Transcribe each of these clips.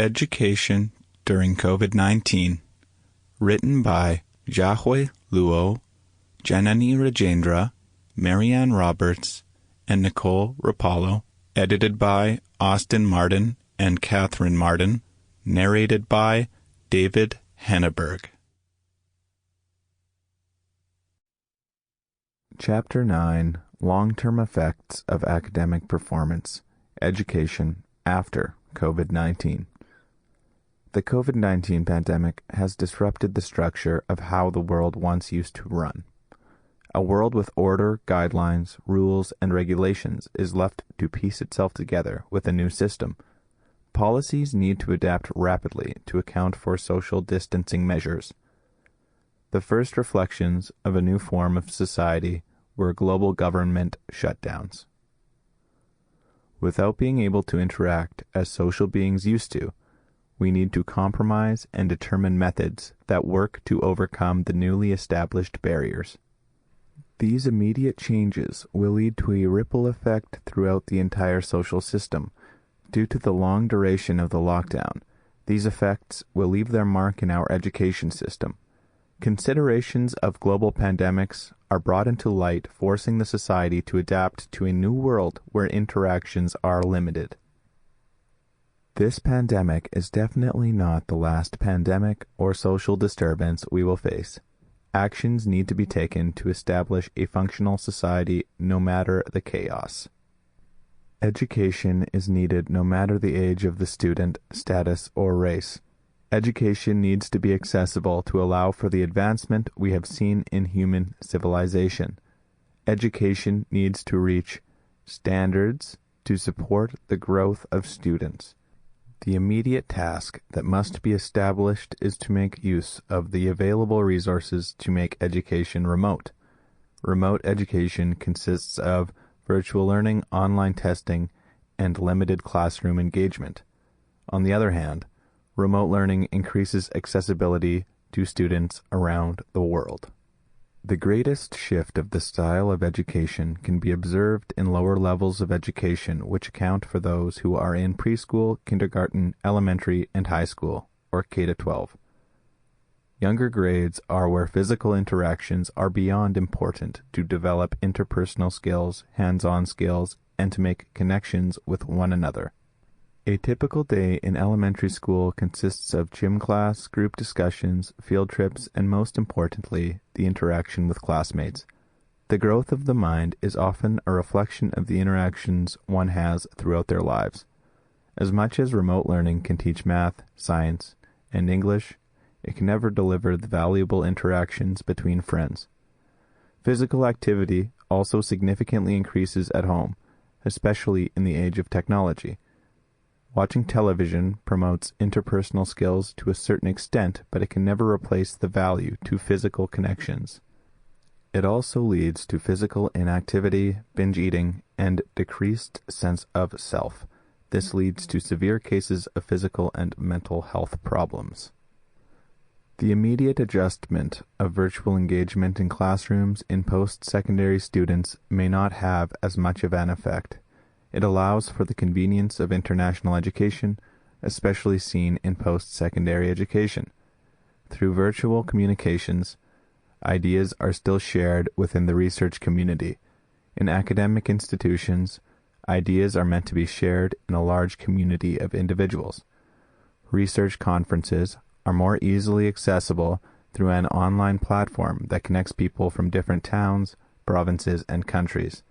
Education During COVID-19, written by Jiahui Luo, Janani Rajendra, Marianne Roberts, and Nicole Rapallo, edited by Austin Martin and Catherine Martin, narrated by David Henneberg. Chapter 9, Long-Term Effects of Academic Performance, Education After COVID-19. The COVID-19 pandemic has disrupted the structure of how the world once used to run. A world with order, guidelines, rules, and regulations is left to piece itself together with a new system. Policies need to adapt rapidly to account for social distancing measures. The first reflections of a new form of society were global government shutdowns. Without being able to interact as social beings used to, we need to compromise and determine methods that work to overcome the newly established barriers. These immediate changes will lead to a ripple effect throughout the entire social system. Due to the long duration of the lockdown, these effects will leave their mark in our education system. Considerations of global pandemics are brought into light, forcing the society to adapt to a new world where interactions are limited. This pandemic is definitely not the last pandemic or social disturbance we will face. Actions need to be taken to establish a functional society no matter the chaos. Education is needed no matter the age of the student, status, or race. Education needs to be accessible to allow for the advancement we have seen in human civilization. Education needs to reach standards to support the growth of students. The immediate task that must be established is to make use of the available resources to make education remote. Remote education consists of virtual learning, online testing, and limited classroom engagement. On the other hand, remote learning increases accessibility to students around the world. The greatest shift of the style of education can be observed in lower levels of education, which account for those who are in preschool, kindergarten, elementary, and high school, or K-12. Younger grades are where physical interactions are beyond important to develop interpersonal skills, hands-on skills, and to make connections with one another. A typical day in elementary school consists of gym class, group discussions, field trips, and most importantly, the interaction with classmates. The growth of the mind is often a reflection of the interactions one has throughout their lives. As much as remote learning can teach math, science, and English, it can never deliver the valuable interactions between friends. Physical activity also significantly increases at home, especially in the age of technology. Watching television promotes interpersonal skills to a certain extent, but it can never replace the value to physical connections. It also leads to physical inactivity, binge eating, and decreased sense of self. This leads to severe cases of physical and mental health problems. The immediate adjustment of virtual engagement in classrooms in post-secondary students may not have as much of an effect. It allows for the convenience of international education, especially seen in post-secondary education. Through virtual communications, ideas are still shared within the research community. In academic institutions, ideas are meant to be shared in a large community of individuals. Research conferences are more easily accessible through an online platform that connects people from different towns, provinces, and countries.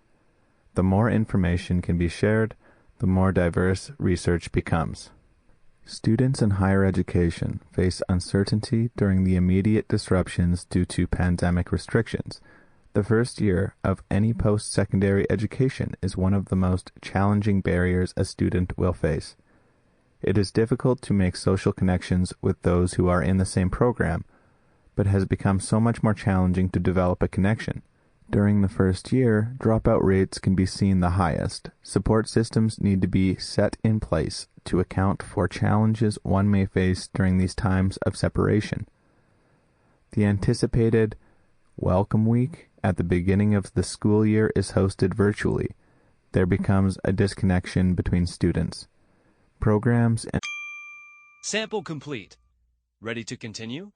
The more information can be shared, the more diverse research becomes. Students in higher education face uncertainty during the immediate disruptions due to pandemic restrictions. The first year of any post-secondary education is one of the most challenging barriers a student will face. It is difficult to make social connections with those who are in the same program, but has become so much more challenging to develop a connection. During the first year, dropout rates can be seen the highest. Support systems need to be set in place to account for challenges one may face during these times of separation. The anticipated Welcome Week at the beginning of the school year is hosted virtually. There becomes a disconnection between students. Programs and Sample complete. Ready to continue?